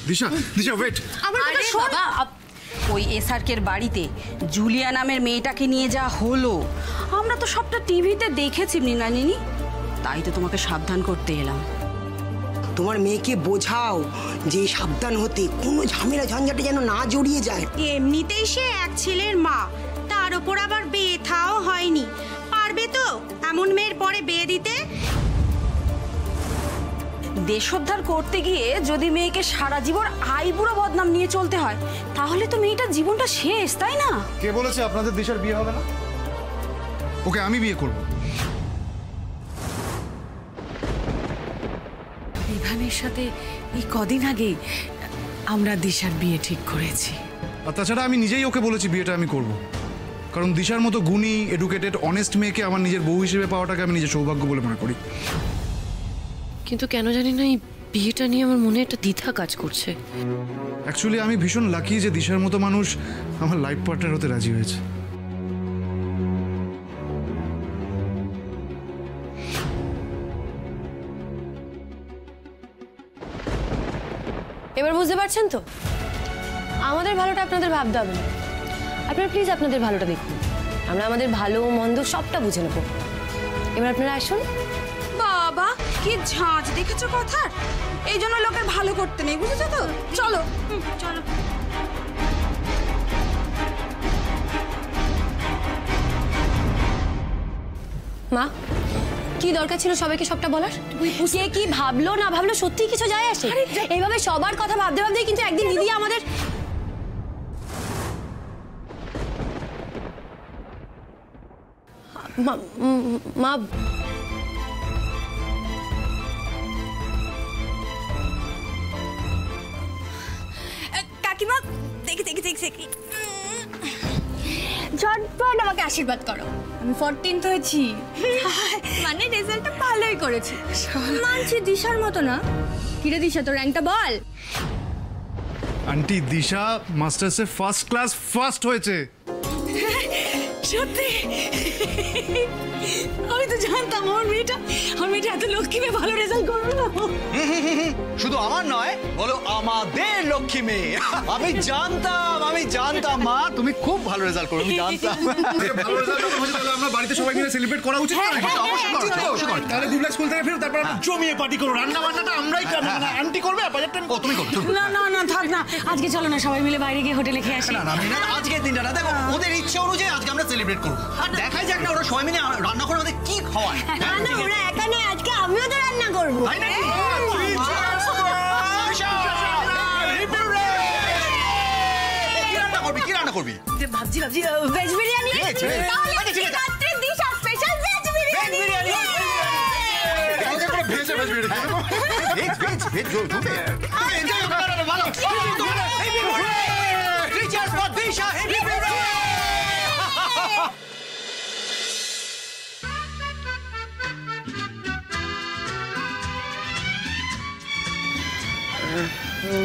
দিশা দিশা wait. আরে বাবা, ওই এসআরকের বাড়িতে জুলিয়া নামের মেয়েটাকে নিয়ে যা হলো আমরা তো সবটা টিভিতে দেখেছি মৃণালিনী, তাই তো তোমাকে সাবধান করতে এলাম। তোমার মেয়েকে বোঝাও যে সাবধান হতে, কোনো ঝামেলা ঝঞ্ঝাটে যেন না জড়িয়ে যায়। এমনিতেই সে এক ছেলের মা, তার উপর আবার বিয়ে থাও হয়নি, পারবে তো এমন মেয়ের পরে বিয়ে দিতে? দেশোদ্ধার করতে গিয়ে যদি মেয়েকে সারা জীবন আইবুড়ো বদনাম নিয়ে চলতে হয় তাহলে তো মেয়েটার জীবনটা শেষ, তাই না? কে বলেছে আপনাদের দিশার বিয়ে হবে না? ওকে আমি বিয়ে করব। বিভানের সাথে এই কদিন আগেই আমরা দিশার বিয়ে ঠিক করেছি। আর তাছাড়া আমি নিজেই ওকে বলেছি বিয়েটা আমি করব, কারণ দিশার মতো গুণী, এডুকেটেড, অনেস্ট মেয়েকে আমার নিজের বউ হিসেবে পাওয়াটাকে আমি নিজের সৌভাগ্য বলে মনে করি। কিন্তু কেন জানি না এই বিয়েটা নিয়ে আমার মনে একটা দ্বিধা কাজ করছে। অ্যাকচুয়ালি আমি ভীষণ লাকি যে দিশার মতো মানুষ আমার লাইফ পার্টনার হতে রাজি হয়েছে। এবার বুঝতে পারছেন তো, আমাদের ভালোটা আপনাদের ভাবতে হবে না। আপনারা প্লিজ আপনাদের ভালোটা দেখুন, আমরা আমাদের ভালো মন্দ সবটা বুঝে নেব। এবার আপনারা আসুন। বাবা কি ঝাঁজ দেখেছো কথার, এই জন্য লোকের ভালো করতে নেই, বুঝেছো তো? চলো চলো। মা, কি দরকার ছিল সবাইকে সবটা বলার? কে কি ভাবলো না ভাবলো সত্যি কিছু যায় আসে? এইভাবে সবার কথা ভাবতে ভাবতে কিন্তু একদিন দিদি আমাদের মা কাকিমা দেখি দেখি দেখি দেখি, ঝটপট আমাকে আশীর্বাদ করো। আমি 14th হয়েছি, মানে রেজাল্টটা ভালোই করেছি। মানছি দিশার মতো না। কিরে দিশা, তোর র্যাঙ্কটা বল। আন্টি দিশা মাস্টার্সে ফার্স্ট ক্লাস ফার্স্ট হয়েছে। সত্যি? আমি তো জানতাম আমার মেয়েটা এত লক্ষ্মী মেয়ে, ভালো রেজাল্ট করবে না। শুধু আমার নয়, বলো আমাদের লক্ষ্মী মেয়ে। আমি জানতাম মা তুমি খুব ভালো রেজাল্ট করবে, আমি জানতাম। ভালো রেজাল্ট হয়েছে, তাহলে আমরা বাড়িতে সবাই মিলে সেলিব্রেট করা উচিত। তাহলে গুবলা স্কুল থেকে ফিরে তারপর আমরা জমিয়ে পার্টি করব। রান্না বান্নাটা আমরাই করব, না আন্টি করবে, বাজারটা তুমি করবে। না না না, থাক না, আজকে চলো না সবাই মিলে বাইরে গিয়ে হোটেলে খেয়ে আসি। না আজকের দিনটা না, দেখো ওদের ইচ্ছে অনুযায়ী আজকে আমরা সেলিব্রেট করব। দেখাই যাক না ওরা সবাই মিলে রান্না করে আমাদের কি খাওয়ায়। না ওরা একা নয়, আজকে আমিও তো রান্না করবো। তাই নাকি? কি রান্না করবি? ভাবছি ভেজ বিরিয়ানি। রাত্রে দিশা স্পেশাল ভেজ বিরিয়ানি।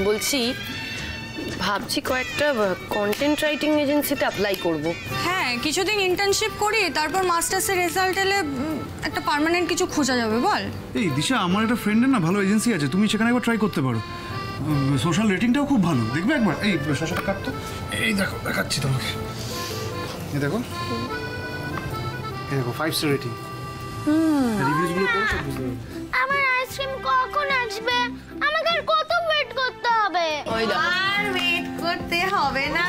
বলছি, ভাবছি কয়েকটা কন্টেন্ট রাইটিং এজেন্সিতে অ্যাপ্লাই করব। হ্যাঁ, কিছুদিন ইন্টার্নশিপ করি, তারপর মাস্টার্সের রেজাল্ট এলে একটা পার্মানেন্ট কিছু খোঁজা যাবে। বল। এই দিশা, আমার একটা ফ্রেন্ডের না ভালো এজেন্সি আছে, তুমি সেখানে একবার ট্রাই করতে পারো। সোশ্যাল রেটিংটাও খুব ভালো, দেখবে একবার। এই শসাটা কাটতো, এই দেখো দেখাচ্ছি তোমাকে, এই দেখো 5 স্টার রেটিং। রিভিউজগুলো পড়ো, সব বুঝতে পারবে। আমার আইসক্রিম কখন আসবে? আমাকে আর কত ওয়েট করতে হবে? আর ওয়েট করতে হবে না,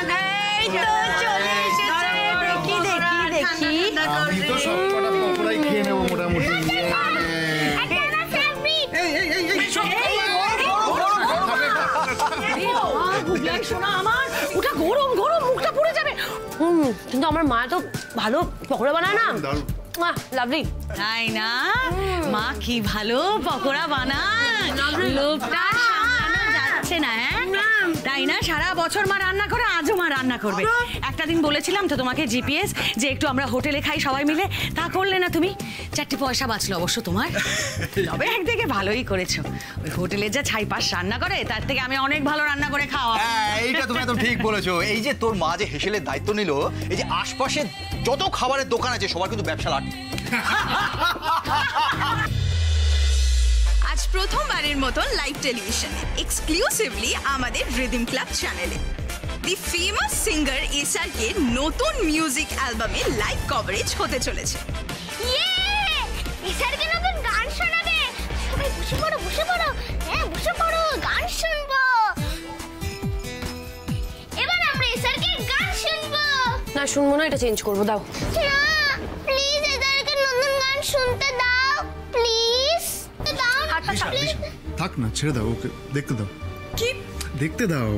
এই তো চলে এসেছে। দেখি দেখি আমি তো সব কটা পকোড়াই খেয়ে নেবো মোটামুটি। কিন্তু আমার মা তো ভালো পকোড়া বানায় না, লাভলি। তাই না? মা কি ভালো পকোড়া বানায়, লোকটা সামলানো যাচ্ছে না। তাই না? সারা বছর মা রান্না করে, আজও মা রান্না করবে। একটা দিন বলেছিলাম তো তোমাকে জিপিএস যে একটু আমরা হোটেলে খাই সবাই মিলে, তা করলে না তুমি। 4 পয়সা বাঁচলো অবশ্য তোমার, তবে একদিকে ভালোই করেছো। ওই হোটেলে যা ছাইপাশ রান্না করে তার থেকে আমি অনেক ভালো রান্না করে খাওয়া। এইটা তুমি একদম ঠিক বলেছো। এই যে তোর মা যে হেসেলের দায়িত্ব নিল, এই যে আশপাশে যত খাবারের দোকান আছে সবার কিন্তু ব্যবসা লাগ। আজ প্রথমবারের মতন লাইভ টেলিভিশনে এক্সক্লুসিভলি আমাদের রিদম ক্লাব চ্যানেলে দি ফেমাস সিঙ্গার এসআরকে নতুন মিউজিক অ্যালবামে লাইভ কভারেজ হতে চলেছে। এসআরকে নতুন গান শোনাবে। সবাই বসে পড়ো, বসে পড়ো। হ্যাঁ, বসে পড়ো, গান শুনবো। এবার আমরা এসআরকে গান শুনবো। না শুনবো না, এটা চেঞ্জ করবো, দাও। প্লিজ এসআরকে নতুন গান শুনতে দাও, প্লিজ দাও। থাক না, ছেড়ে দাও, ওকে দেখতে দাও। কি দেখতে দাও।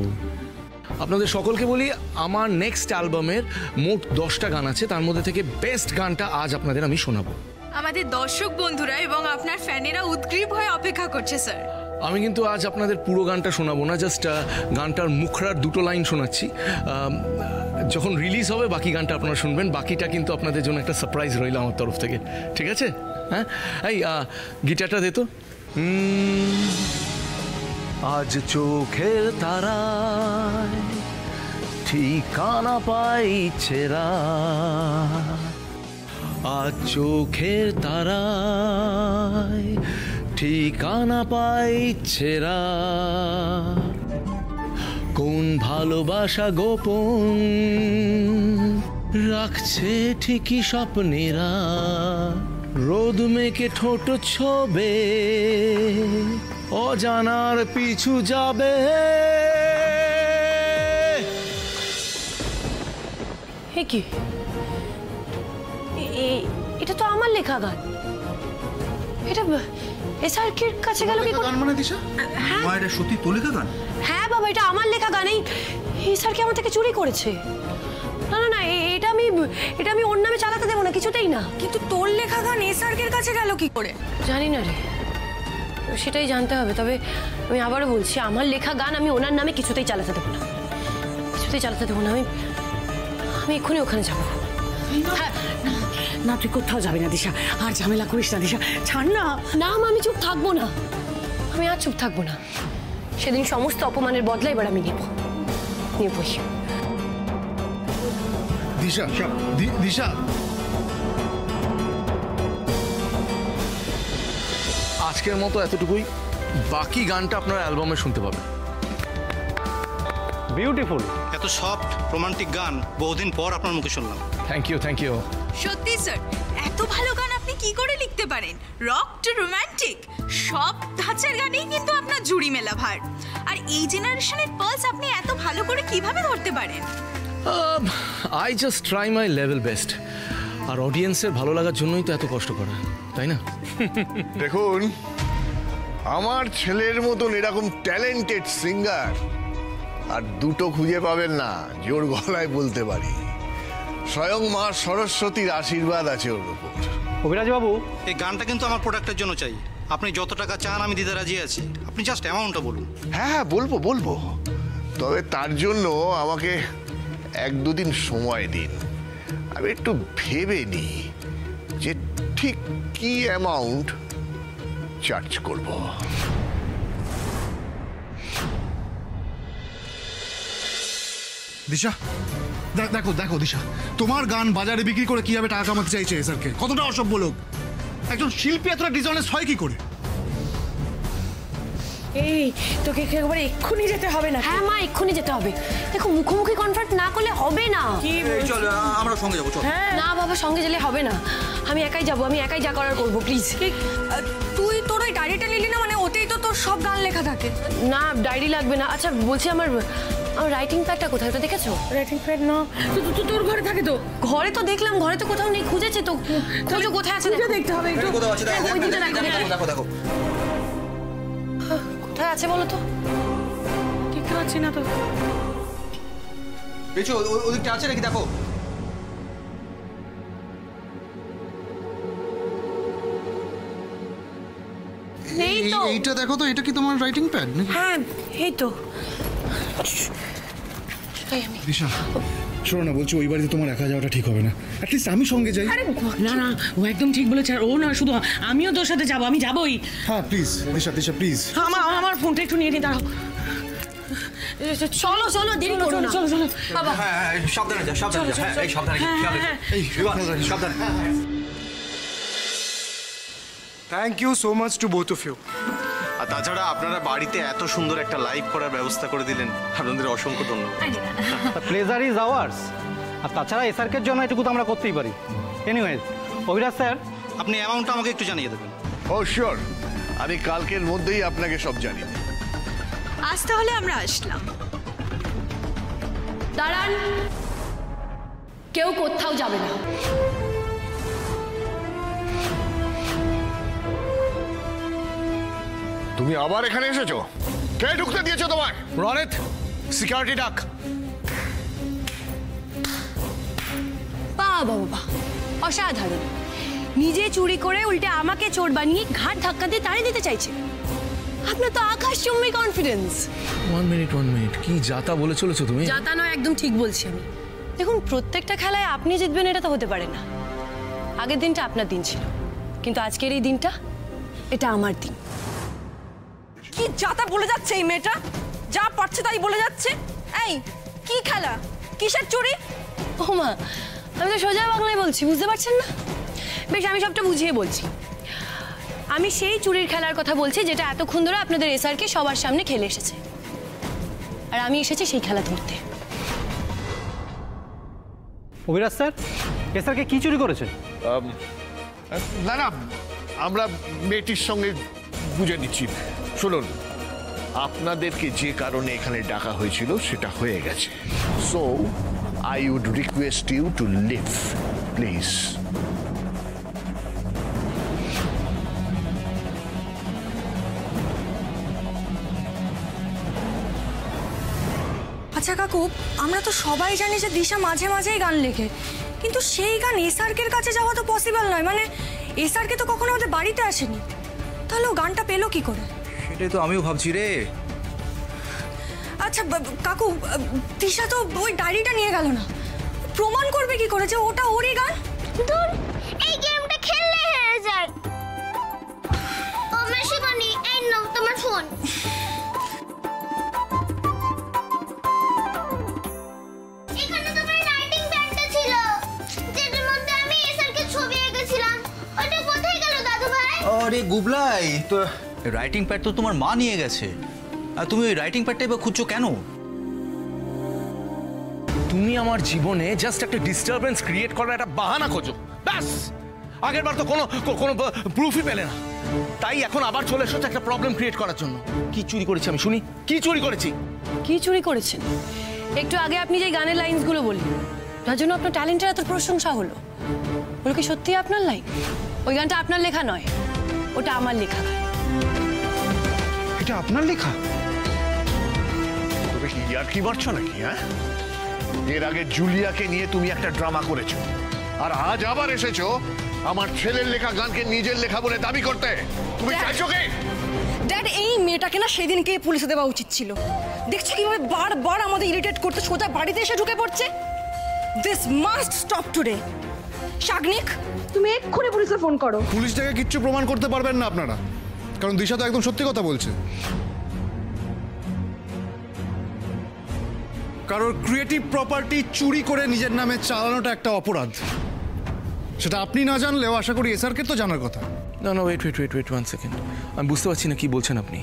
আপনাদের সকলকে বলি, আমার নেক্সট অ্যালবামের মোট 10টা গান আছে, তার মধ্যে থেকে বেস্ট গানটা আজ আপনাদের আমি শোনাবো। আমাদের দর্শক বন্ধুরা এবং আপনার ফ্যানেরা উদ্গ্রীব হয়ে অপেক্ষা করছে স্যার। আমি কিন্তু আজ আপনাদের পুরো গানটা শোনাবো না, জাস্ট গানটার মুখরার 2টো লাইন শোনাচ্ছি। যখন রিলিজ হবে বাকি গানটা আপনারা শুনবেন, বাকিটা কিন্তু আপনাদের জন্য একটা সারপ্রাইজ রইল আমার তরফ থেকে, ঠিক আছে? হ্যাঁ, এই গিটারটা দে তো। আজ চোখের তারায় ঠিকানা পাইছেরা, আজ চোখের তারায় ঠিকানা পাইছেরা, কোন ভালোবাসা গোপন রাখছে ঠিকই স্বপ্নেরা, রোদ মেঘে ঠোঁট ছোবে অজানার পিছু যাবে। কি এটা তো আমার লেখা গান। এটা এসআরকের কাছে গেল কি করে? গান মানে দিশা, মা এটা সত্যি তোর লেখা গান? হ্যাঁ বাবা, এটা আমার লেখা গান। এই এসআরকে আমার থেকে চুরি করেছে। না না না, এটা আমি ওর নামে চালাতে দেবো না, কিছুতেই না। কিন্তু তোর লেখা গান এসআরকের কাছে গেল কি করে? জানি না রে, সেটাই জানতে হবে। তবে আমি আবারও বলছি, আমার লেখা গান আমি ওনার নামে কিছুতেই চালাতে দেবো না, কিছুতেই চালাতে দেবো না। আমি এক্ষুনি ওখানে যাবো। না তুই কোথাও যাবি না দিশা, আর ঝামেলা করিস না দিশা, ছাড় না। না মা, আমি চুপ থাকবো না, আমি আর চুপ থাকবো না। সেদিন সমস্ত অপমানের বদলা এবার আমি নেবই। দিশা, দিশা, আজকের মতো এতটুকুই, বাকি গানটা আপনার অ্যালবামে শুনতে পাবেন। বিউটিফুল, এত সফট রোমান্টিক গান বহুদিন পর আপনার মুখে শুনলাম। Thank you, thank you. Sir স্যার, এত ভালো গান আপনি কি করে লিখতে পারেন? রক টু রোমান্টিক সব ধাঁচের গানেই কিন্তু আপনার জুড়ি মেলা ভার। আর এই জেনারেশনের পালস আপনি এত ভালো করে কিভাবে ধরতে পারেন? I just try my level best. আর অডিয়েন্সের ভালো লাগার জন্যই তো এত কষ্ট করা, তাই না? দেখুন, আমার ছেলের মতন এরকম ট্যালেন্টেড সিঙ্গার আর দুটো খুঁজে পাবেন না, জোর গলায় বলতে পারি। স্বয়ং মা সরস্বতীর আশীর্বাদ আছে ওর উপর। অভিরাজ বাবু, এই গানটা কিন্তু আমার প্রোডাক্টের জন্য চাই। আপনি যত টাকা চান আমি দিতে রাজি আছি, আপনি জাস্ট অ্যামাউন্টটা বলুন। হ্যাঁ, বলবো, তবে তার জন্য আমাকে 1-2 দিন সময় দিন। আমি একটু ভেবে নিই যে ঠিক কি অ্যামাউন্ট চার্জ করব। দিশা, দেখো দিশা, তোমার গান বাজারে বিক্রি করে কিভাবে টাকা কামাতে চাইছে এসআরকে। কতটা অসভ্য লোক! একজন শিল্পী এতটা ডিসঅনেস্ট হয় কি করে? এই তোকে একেবারে এক্ষুনি যেতে হবে না? হ্যাঁ মা, এক্ষুনি যেতে হবে। দেখো, মুখোমুখি কনফার্ট না করলে হবে না। চলো আমরা সঙ্গে যাবো। না বাবা, সঙ্গে গেলে হবে না। আমি একাই যাবো, আমি একাই যা করার করবো, প্লিজ। তুই তোর ওই ডায়েরিটা নিলি না, মানে ওতেই তো তোর সব গান লেখা থাকে। না, ডায়েরি লাগবে না। আচ্ছা বলছি, আমার রাইটিং প্যাডটা কোথায়, ওটা দেখেছো? রাইটিং প্যাড না, তোর ঘরে থাকে তো? ঘরে তো দেখলাম, ঘরে তো কোথাও নেই, খুঁজেছে তো। খোঁজো কোথায় আছে, দেখতে হবে একটু। ওই দিকটা দেখো। কোথায় আছে বলো তো? ঠিক আছে না তো? বেচো ওদিকটা আছে নাকি দেখো। এইটা দেখো তো, এটা কি তোমার রাইটিং প্যাড? হ্যাঁ, এই তো। দিশা, শোনো না, বলছি ওই বাড়িতে তোমার একা যাওয়াটা ঠিক হবে না। অ্যাটলিস্ট আমি সঙ্গে যাই। না না, ও একদম ঠিক বলেছে। আর ও না শুধু, আমিও তোর সাথে যাবো, আমি যাবোই। হ্যাঁ প্লিজ দিশা, প্লিজ। আমার ফোনটা একটু নিয়ে নি, দাঁড়াও। চলো দেরি করো না। চলো বাবা। হ্যাঁ, সাবধানে যা। এই সাবধানে, সাবধানে। Thank you so much to both of you. তাছাড়া আপনারা বাড়িতে এত সুন্দর একটা লাইভ করার ব্যবস্থা করে দিলেন, আপনাদের অসংখ্য ধন্যবাদ। Pleasure is ours. আর তাছাড়া এসআরকের জন্য এটুকু তো আমরা করতেই পারি। এনিওয়েজ অভিরাজ স্যার, আপনি অ্যামাউন্টটা আমাকে একটু জানিয়ে দেবেন। ও শিওর, আমি কালকের মধ্যেই আপনাকে সব জানিয়ে দেব। আজ তাহলে আমরা আসলাম। দাঁড়ান, কেউ কোথাও যাবে না। তুমি আবার এখানে এসেছো? কে ঢুকতে দিয়েছো তোমায়? রনিত, সিকিউরিটি ডাক। বাবা, অসাধারণ। নিজে চুরি করে উল্টে আমাকে চোর বানিয়ে ঘাট ধাক্কা দিয়ে তাড়িয়ে দিতে চাইছে। আপনার তো আকাশচুম্বী কনফিডেন্স। 1 মিনিট, কি যাতা বলে চলেছো তুমি? যাতা নয়, একদম ঠিক বলছি আমি। দেখুন, প্রত্যেকটা খেলায় আপনি জিতবেন এটা তো হতে পারে না। আগের দিনটা আপনার দিন ছিল, কিন্তু আজকের এই দিনটা এটা আমার দিন। কি যাতা বলে যাচ্ছে এই মেয়েটা, যা পারছে তাই বলে যাচ্ছে। এই কি খেলা, কিসের চুরি? ও মা, আমি তো সোজা বাংলায় বলছি, বুঝতে পারছেন না? বেশ, আমি সবটা বুঝিয়ে বলছি। আমি সেই চুরির খেলার কথা বলছি যেটা এতক্ষণ ধরে আপনাদের এসআরকে সবার সামনে খেলে এসেছে, আর আমি এসেছি সেই খেলা ধরতে। অভিরাজ স্যার, এসআরকে কি চুরি করেছে? না না, আমরা মেয়েটির সঙ্গে বুঝে নিচ্ছি। শুনুন, আপনাদেরকে যে কারণে এখানে ডাকা হয়েছিল সেটা হয়ে গেছে। So I would request you to leave please. আচ্ছা কাকু, আমরা তো সবাই জানি যে দিশা মাঝে মাঝেই গান লেখে, কিন্তু সেই গান এসআরকের কাছে যাওয়া তো পসিবল নয়। মানে এসআরকে তো কখনো আমাদের বাড়িতে আসেনি, তাহলে ও গানটা পেলো কি করে? সেটাই তো আমিও ভাবছি রে। আচ্ছা কাকু, দিশা তো ওই ডায়েরিটা নিয়ে গেল না, প্রমাণ করবে কি করে যে ওটা ওরই গান? দূর, এই গেমটা খেললে হেরে যায়। ও মেশিকনি, এই নাও তোমার ফোন। এখানে তোমার রাইটিং প্যাডটা ছিল, যেটার মধ্যে আমি এসআরকে ছবি এঁকেছিলাম। ওটা কোথায় গেল দাদু ভাই? আরে গুবলাই, তো রাইটিং প্যাড তো তোমার মা নিয়ে গেছে, আর তুমি ওই রাইটিং প্যাডটা এবার খুঁজছো কেন? তুমি আমার জীবনে জাস্ট একটা ডিস্টারবেন্স ক্রিয়েট করার একটা বাহানা খোঁজো, ব্যাস। আগের বার তো কোনো প্রুফই পেলে না, তাই এখন আবার চলে এসেছো একটা প্রবলেম ক্রিয়েট করার জন্য। কি চুরি করেছি আমি শুনি? কি চুরি করেছি? কি চুরি করেছেন? একটু আগে আপনি যে গানের লাইনসগুলো বললেন, তার জন্য আপনার ট্যালেন্টের এত প্রশংসা হলো, ওগুলো কি সত্যি আপনার লাইন? ওই গানটা আপনার লেখা নয়, ওটা আমার লেখা গান। এটা আপনার লেখা? তুমি কি আর কি মারছো নাকি? হ্যাঁ, এর আগে জুলিয়াকে নিয়ে তুমি একটা ড্রামা করেছো, আর আজ আবার এসেছো আমার ছেলের লেখা গানকে নিজের লেখা বলে দাবি করতে। তুমি চাইছো কি? ড্যাড, এই মেয়েটাকে না সেদিনকে পুলিশে দেওয়া উচিত ছিল। দেখছো কিভাবে বারবার আমাদের ইরিটেট করতে সোজা বাড়িতে এসে ঢুকে পড়ছে। This must stop today. Sagnik, তুমি এক্ষুনি পুলিশে ফোন করো। পুলিশটাকে কিচ্ছু প্রমাণ করতে পারবেন না আপনারা, কারণ দিশা তো একদম সত্যি কথা বলছে। কারোর ক্রিয়েটিভ প্রপার্টি চুরি করে নিজের নামে চালানোটা একটা অপরাধ, সেটা আপনি না জানলেও আশা করি এসআরকে তো জানার কথা। না, ওয়েট 1 সেকেন্ড, আমি বুঝতে পারছি না কি বলছেন আপনি।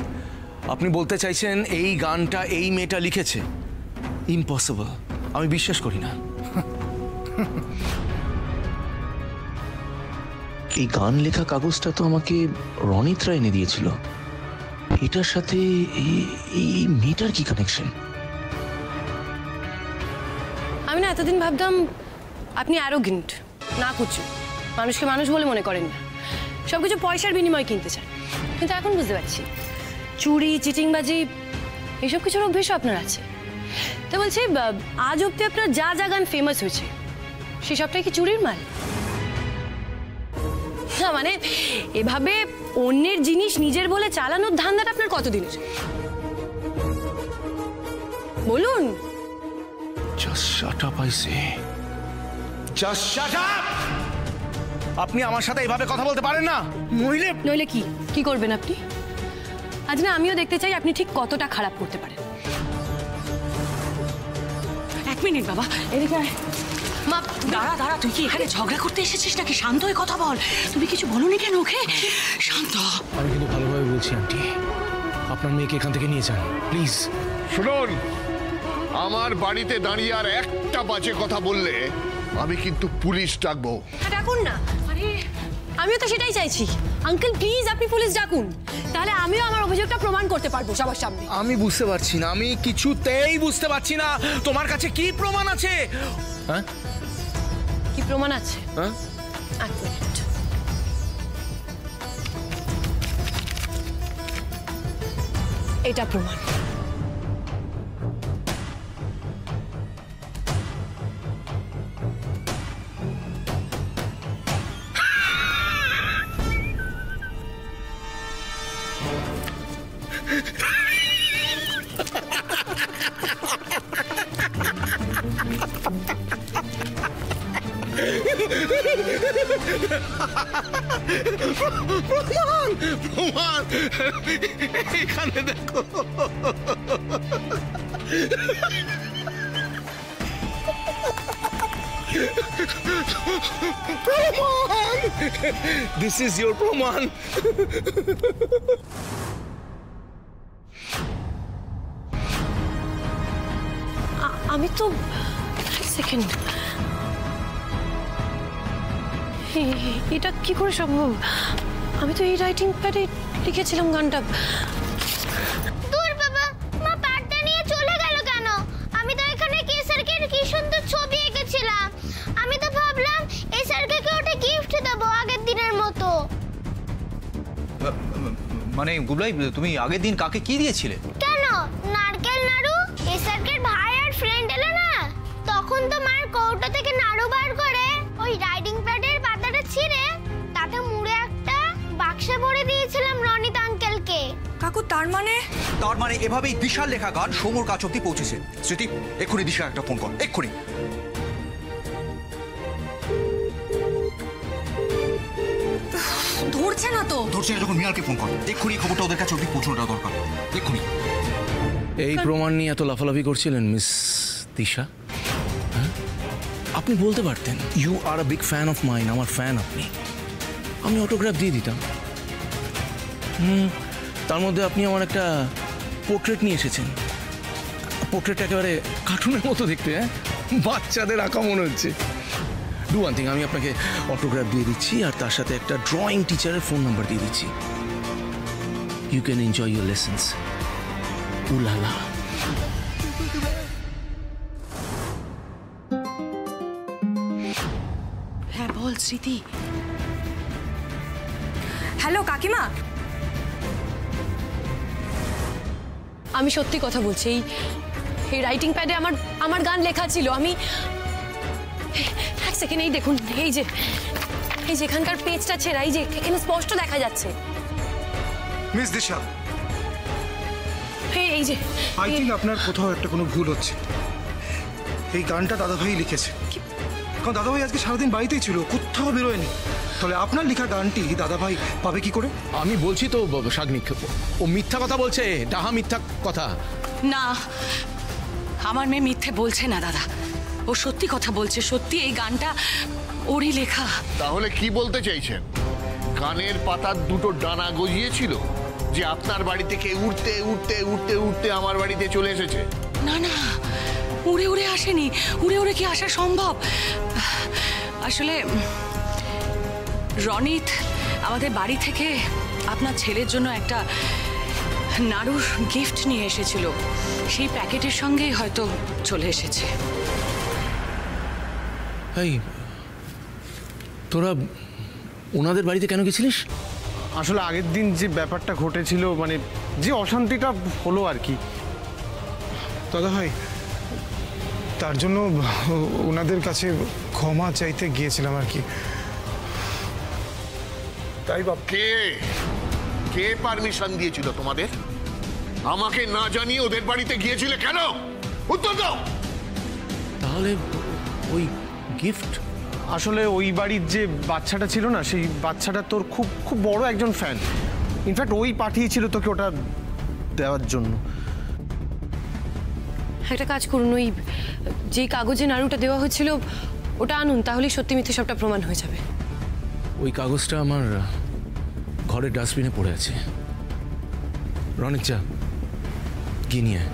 আপনি বলতে চাইছেন এই গানটা এই মেয়েটা লিখেছে? ইম্পসিবল, আমি বিশ্বাস করি না। এই গান লেখা কাগজটা তো আমাকে রনিতরা এনে দিয়েছিল, এটার সাথে এই মেয়েটার কি কানেকশন? আমি না এতদিন ভাবতাম আপনি অ্যারোগেন্ট, না কুচু, মানুষকে মানুষ বলে মনে করেন না, সবকিছু পয়সার বিনিময়ে কিনতে চান। কিন্তু এখন বুঝতে পারছি চুরি, চিটিংবাজি এসব কিছুর অভ্যেসও আপনার আছে। তো বলছি, আজ অব্দি আপনার যা যা গান ফেমাস হয়েছে সেসবটাই কি চুরির মাল? না মানে এভাবে অন্যের জিনিস নিজের বলে চালানোর ধান্দাটা আপনার কতদিনের? বলুন। Just shut up, I say. Just shut up! আপনি আমার সাথে এইভাবে কথা বলতে পারেন না। নইলে কি করবেন আপনি? আজ না আমিও দেখতে চাই আপনি ঠিক কতটা খারাপ করতে পারেন। 1 মিনিট বাবা, এদিকে আয়। মা দাঁড়া, তুই কি এখানে ঝগড়া করতে এসেছিস নাকি? শান্ত হয়ে কথা বল। তুমি কিছু বলনি কেন ওকে? শান্ত। আমি কিন্তু ভালোভাবে বলছি আন্টি, আপনার মেয়েকে এখান থেকে নিয়ে যান প্লিজ। শুনুন, আমার বাড়িতে দাঁড়িয়ে আর একটা বাজে কথা বললে আমি কিন্তু পুলিশ ডাকবো। ডাকুন না। আরে আমিও তো সেটাই চাইছি। আঙ্কেল প্লিজ আপনি পুলিশ ডাকুন, তাহলে আমিও আমার অভিযোগটা প্রমাণ করতে পারবো সবার সামনে। আমি বুঝতে পারছি না, আমি কিছুতেই বুঝতে পারছি না তোমার কাছে কি প্রমাণ আছে। হ্যাঁ কি প্রমাণ আছে? হ্যাঁ এক মিনিট। এটা প্রমাণ। প্রমাণ প্রমাণ এখানে দেখো। প্রমাণ, দিস ইজ ইয়োর প্রমাণ। আমি তো সেকেন্ড, এটা কি করে সম্ভব? আমি তো এই রাইটিং প্যাডে লিখেছিলাম গানটা। দূর বাবা, মা প্যাডটা নিয়ে চলে গেল কেন? আমি তো এখানে কেসারকে কি সুন্দর ছবি এঁকেছিলাম। আমি তো ভাবলাম এসারকে ওটা গিফট দেবো আগের দিনের মতো। মানে গুবলাই, তুমি আগের দিন কাকে কি দিয়েছিলে? কেন, নারকেল নাড়ু। এসারকে ভাই আর ফ্রেন্ড এলো না, তখন তো মার কৌটো থেকে নাড়ু বার করে ওই রাইডিং প্যাডের পাতাটা ছিঁড়ে তাতে মুড়ে একটা বাক্সে ভরে দিয়েছিলাম রনিত আঙ্কেলকে। কাকু তার মানে এভাবেই দিশার লেখা গান সৌমর কাছ অব্দি পৌঁছেছে। স্মৃতি, এক্ষুনি দিশা একটা ফোন কর, এক্ষুনি। ধরছে না তো। ধরছে না যখন মিয়ারকে ফোন কর, এক্ষুনি খবরটা ওদের কাছে অব্দি পৌঁছানোটা দরকার, এক্ষুনি। এই প্রমাণ নিয়ে এত লাফালাফি করছিলেন মিস দিশা? আপনি বলতে পারতেন you are a big fan of mine, আমার ফ্যান আপনি, আমি অটোগ্রাফ দিয়ে দিতাম। তার মধ্যে আপনি আমার একটা পোর্ট্রেট নিয়ে এসেছেন। পোর্ট্রেটটা একেবারে কার্টুনের মতো দেখতে, হ্যাঁ, বাচ্চাদের আঁকা মনে হচ্ছে। ডু ওয়ান থিং, আমি আপনাকে অটোগ্রাফ দিয়ে দিচ্ছি আর তার সাথে একটা ড্রয়িং টিচারের ফোন নাম্বার দিয়ে দিচ্ছি। You can enjoy your lessons. উলালা। হ্যাঁ বল স্মৃতি। হ্যালো কাকিমা, আমি সত্যি কথা বলছি। এই রাইটিং প্যাডে আমার গান লেখা ছিল। আমি এক সেকেন্ড, এই দেখুন, এই যে এখানকার পেজটা ছেঁড়া, এই যে এখানে স্পষ্ট দেখা যাচ্ছে। মিস দিশা, এই যে আই থিঙ্ক আপনার কোথাও একটা কোনো ভুল হচ্ছে। এই গানটা দাদাভাই লিখেছে, কারণ দাদাভাই আজকে সারাদিন বাড়িতেই ছিল, কোথাও বেরোয়নি। তাহলে আপনার লেখা গানটি দাদাভাই পাবে কি করে? আমি বলছি তো শাগনিক, ও মিথ্যা কথা বলছে, ডাহা মিথ্যা কথা। না, আমার মেয়ে মিথ্যে বলছে না দাদা, ও সত্যি কথা বলছে। সত্যি এই গানটা ওরই লেখা। তাহলে কি বলতে চাইছেন? গানের পাতার দুটো ডানা গজিয়েছিল যে আপনার বাড়ি থেকে উড়তে উড়তে উড়তে উড়তে আমার বাড়িতে চলে এসেছে? না না, উড়ে উড়ে আসেনি। উড়ে উড়ে কি আসা সম্ভব? আসলে রনিত আমাদের বাড়ি থেকে আপনার ছেলের জন্য একটা নাড়ুর গিফট নিয়ে এসেছিল, সেই প্যাকেটের সঙ্গেই হয়তো চলে এসেছে। এই তোরা ওনাদের বাড়িতে কেন গেছিলিস? আসলে আগের দিন যে ব্যাপারটা ঘটেছিল, মানে যে অশান্তিটা হলো আর কি দাদা ভাই, তার জন্য ওনাদের কাছে ক্ষমা চাইতে গিয়েছিলাম আর কি। তাই বাপ, কে পারমিশন দিয়েছিল তোমাদের? আমাকে না জানিয়ে ওদের বাড়িতে গিয়েছিলে কেন? উত্তর দাও। তাহলে ওই গিফট, আসলে ওই বাড়ির যে বাচ্চাটা ছিল না, সেই বাচ্চাটা তোর খুব খুব বড় একজন ফ্যান। ইনফ্যাক্ট ওই পাঠিয়েছিল তোকে ওটা দেওয়ার জন্য। একটা কাজ করুন, ওই যে কাগজে নাড়ুটা দেওয়া হয়েছিল ওটা আনুন, তাহলেই সত্যি মিথ্যে সবটা প্রমাণ হয়ে যাবে। ওই কাগজটা আমার ঘরের ডাস্টবিনে পড়ে আছে। রনিত, যা গিয়ে নিয়ে আয়।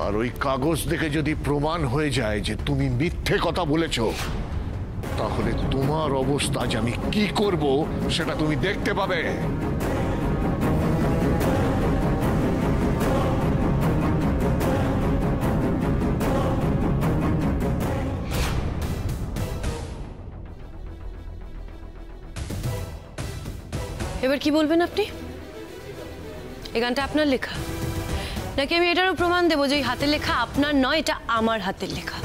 আর ওই কাগজ দেখে যদি প্রমাণ হয়ে যায় যে তুমি মিথ্যে কথা বলেছ, তাহলে তোমার অবস্থা যে আমি কি করব সেটা তুমি দেখতে পাবে। এবার কি বলবেন আপনি? এই গানটা আপনার লেখা, নাকি আমি এটারও প্রমাণ দেবো যে এই হাতের লেখা আপনার নয়, এটা আমার হাতের লেখা?